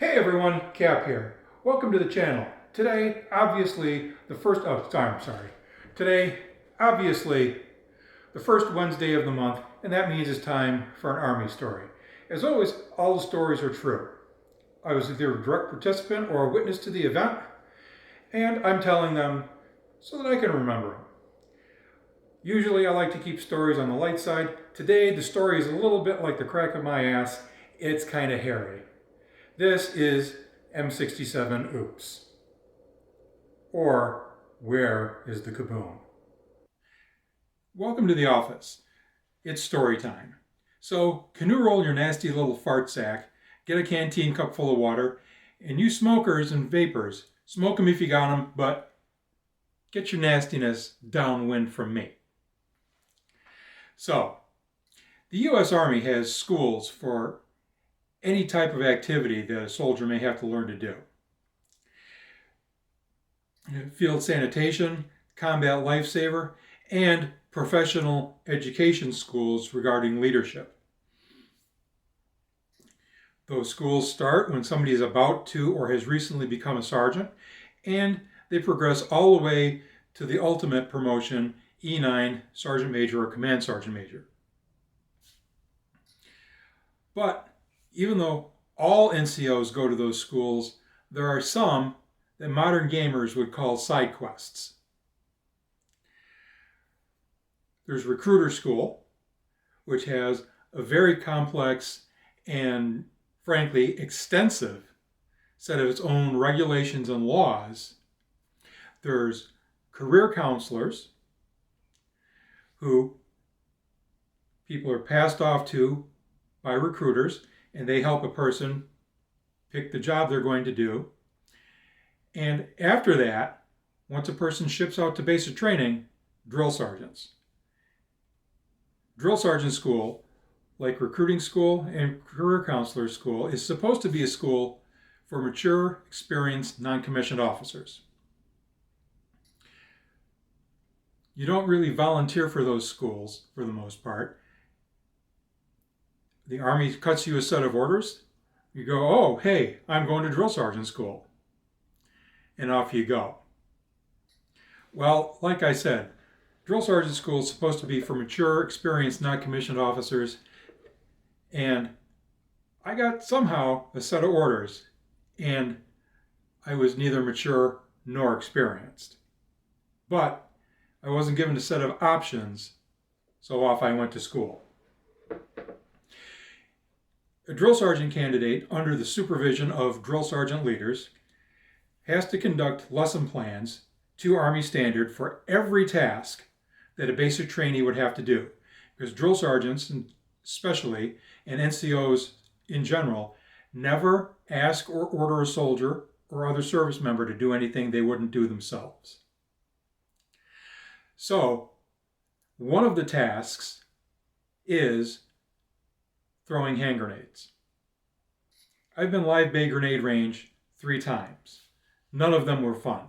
Hey everyone, Cap here. Welcome to the channel. Today, obviously, the first Wednesday of the month, and that means it's time for an Army story. As always, all the stories are true. I was either a direct participant or a witness to the event, and I'm telling them so that I can remember them. Usually I like to keep stories on the light side. Today, the story is a little bit like the crack of my ass. It's kind of hairy. This is M67 Oops. Or, where is the Kaboom? Welcome to the office. It's story time. So, canoe roll your nasty little fart sack, get a canteen cup full of water, and you smokers and vapors, smoke them if you got them, but get your nastiness downwind from me. So, the U.S. Army has schools for any type of activity that a soldier may have to learn to do. Field sanitation, combat lifesaver, and professional education schools regarding leadership. Those schools start when somebody is about to or has recently become a sergeant, and they progress all the way to the ultimate promotion, E9, Sergeant Major or Command Sergeant Major. But even though all NCOs go to those schools, there are some that modern gamers would call side quests. There's Recruiter School, which has a very complex and frankly extensive set of its own regulations and laws. There's career counselors, who people are passed off to by recruiters, and they help a person pick the job they're going to do. And after that, once a person ships out to basic training, drill sergeants. Drill sergeant school, like recruiting school and career counselor school, is supposed to be a school for mature, experienced, non-commissioned officers. You don't really volunteer for those schools for the most part. The Army cuts you a set of orders. You go, oh, hey, I'm going to drill sergeant school. And off you go. Well, like I said, drill sergeant school is supposed to be for mature, experienced, non-commissioned officers. And I got somehow a set of orders, and I was neither mature nor experienced. But I wasn't given a set of options, so off I went to school. A drill sergeant candidate, under the supervision of drill sergeant leaders, has to conduct lesson plans to Army standard for every task that a basic trainee would have to do. Because drill sergeants, especially, and NCOs in general, never ask or order a soldier or other service member to do anything they wouldn't do themselves. So, one of the tasks is throwing hand grenades. I've been live bay grenade range 3 times. None of them were fun.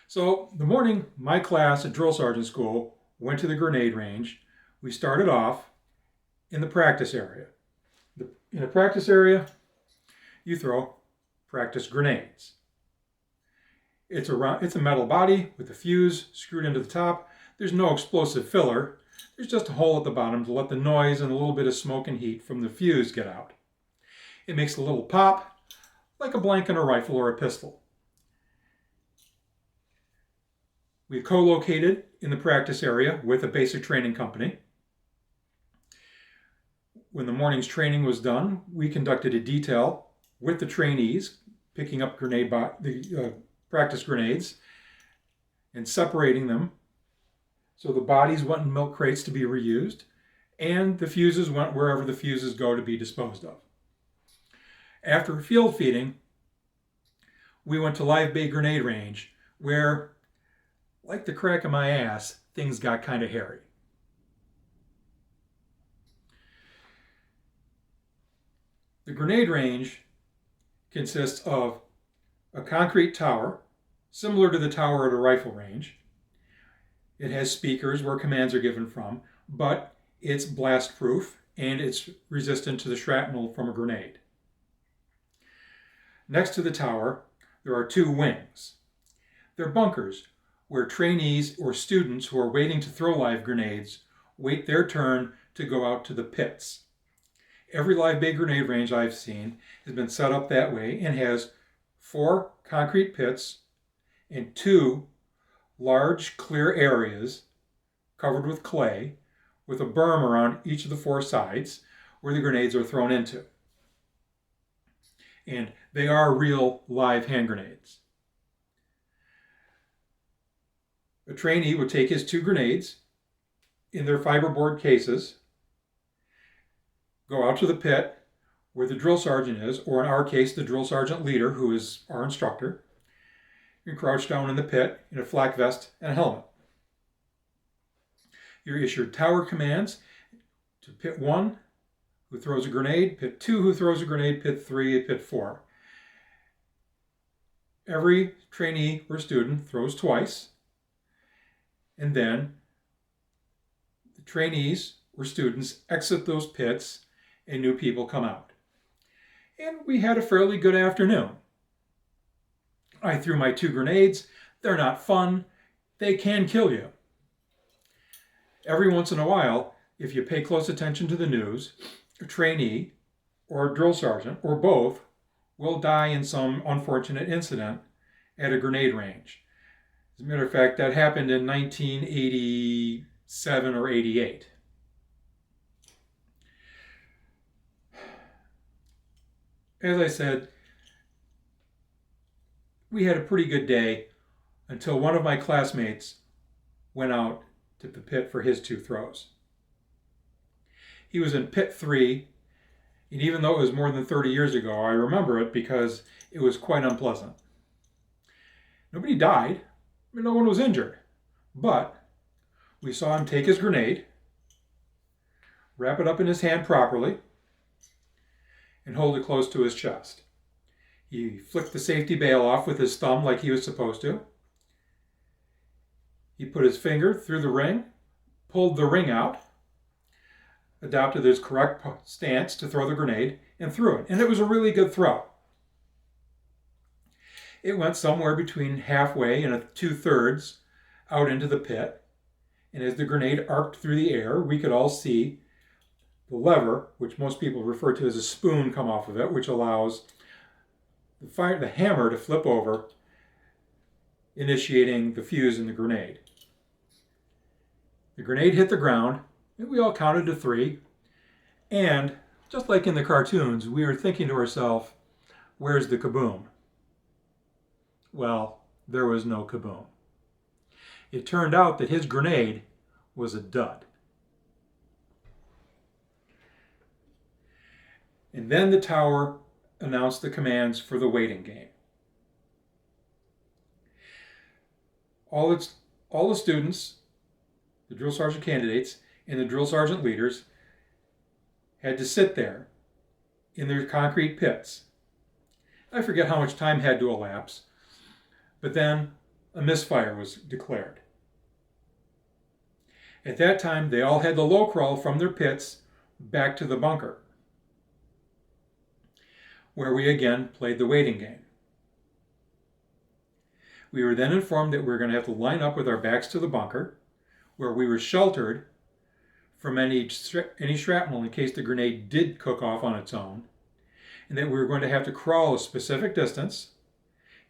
So the morning my class at drill sergeant school went to the grenade range, we started off in the practice area. In the practice area, you throw practice grenades. It's a metal body with a fuse screwed into the top. There's no explosive filler. There's just a hole at the bottom to let the noise and a little bit of smoke and heat from the fuse get out. It makes a little pop, like a blank in a rifle or a pistol. We co-located in the practice area with a basic training company. When the morning's training was done, we conducted a detail with the trainees, picking up practice grenades and separating them. So the bodies went in milk crates to be reused, and the fuses went wherever the fuses go to be disposed of. After field feeding, we went to live bay grenade range, where, like the crack of my ass, things got kind of hairy. The grenade range consists of a concrete tower, similar to the tower at a rifle range. It has speakers where commands are given from, but it's blast proof and it's resistant to the shrapnel from a grenade. Next to the tower, there are two wings. They're bunkers where trainees or students who are waiting to throw live grenades wait their turn to go out to the pits. Every live bay grenade range I've seen has been set up that way and has 4 concrete pits and 2 large clear areas covered with clay with a berm around each of the 4 sides where the grenades are thrown into. And they are real live hand grenades. A trainee would take his 2 grenades in their fiberboard cases, go out to the pit where the drill sergeant is, or in our case, the drill sergeant leader, who is our instructor, and crouch down in the pit in a flak vest and a helmet. You're issued tower commands to pit 1, who throws a grenade, pit 2, who throws a grenade, pit 3, and pit 4. Every trainee or student throws twice, and then the trainees or students exit those pits and new people come out. And we had a fairly good afternoon. I threw my 2 grenades. They're not fun. They can kill you. Every once in a while, if you pay close attention to the news, a trainee or a drill sergeant or both will die in some unfortunate incident at a grenade range. As a matter of fact, that happened in 1987 or 88. As I said, we had a pretty good day until one of my classmates went out to the pit for his 2 throws. He was in pit 3, and even though it was more than 30 years ago, I remember it because it was quite unpleasant. Nobody died, and no one was injured, but we saw him take his grenade, wrap it up in his hand properly, and hold it close to his chest. He flicked the safety bail off with his thumb like he was supposed to. He put his finger through the ring, pulled the ring out, adopted his correct stance to throw the grenade, and threw it. And it was a really good throw. It went somewhere between halfway and 2/3 out into the pit. And as the grenade arced through the air, we could all see the lever, which most people refer to as a spoon, come off of it, which allows the hammer to flip over, initiating the fuse in the grenade. The grenade hit the ground, and we all counted to 3. And just like in the cartoons, we were thinking to ourselves, where's the kaboom? Well, there was no kaboom. It turned out that his grenade was a dud. And then the tower announced the commands for the waiting game. All the students, the drill sergeant candidates, and the drill sergeant leaders had to sit there in their concrete pits. I forget how much time had to elapse, but then a misfire was declared. At that time, they all had to low crawl from their pits back to the bunker, where we again played the waiting game. We were then informed that we were going to have to line up with our backs to the bunker, where we were sheltered from any shrapnel in case the grenade did cook off on its own, and that we were going to have to crawl a specific distance,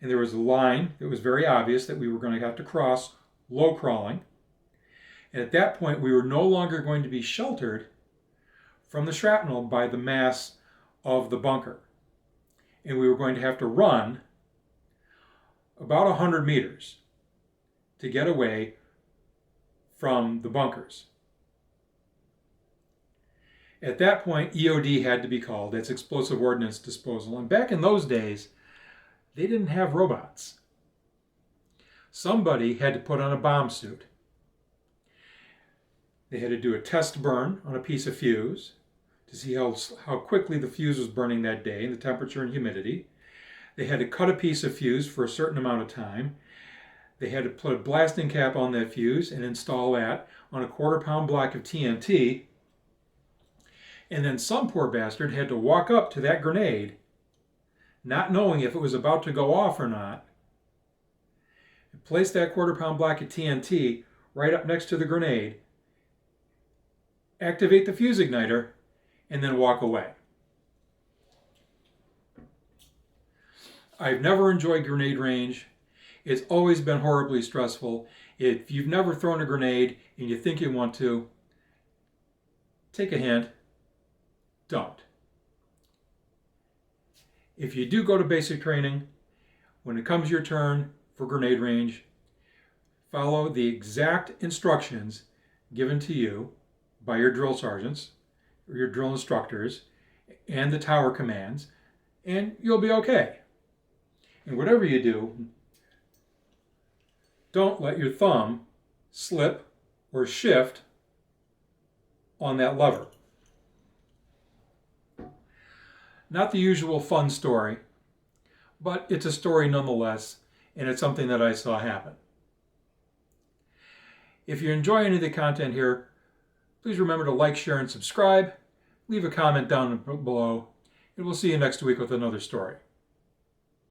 and there was a line that was very obvious that we were going to have to cross, low crawling. And at that point, we were no longer going to be sheltered from the shrapnel by the mass of the bunker. And we were going to have to run about 100 meters to get away from the bunkers. At that point, EOD had to be called. That's explosive ordnance disposal. And back in those days, they didn't have robots. Somebody had to put on a bomb suit. They had to do a test burn on a piece of fuse to see how quickly the fuse was burning that day and the temperature and humidity. They had to cut a piece of fuse for a certain amount of time. They had to put a blasting cap on that fuse and install that on a 1/4-pound block of TNT. And then some poor bastard had to walk up to that grenade not knowing if it was about to go off or not, place that 1/4 pound block of TNT right up next to the grenade, activate the fuse igniter, and then walk away. I've never enjoyed grenade range. It's always been horribly stressful. If you've never thrown a grenade and you think you want to, take a hint, don't. If you do go to basic training, when it comes your turn for grenade range, follow the exact instructions given to you by your drill sergeants or your drill instructors and the tower commands, and you'll be okay. And whatever you do, don't let your thumb slip or shift on that lever. Not the usual fun story, but it's a story nonetheless, and it's something that I saw happen. If you enjoy any of the content here, please remember to like, share, and subscribe. Leave a comment down below, and we'll see you next week with another story.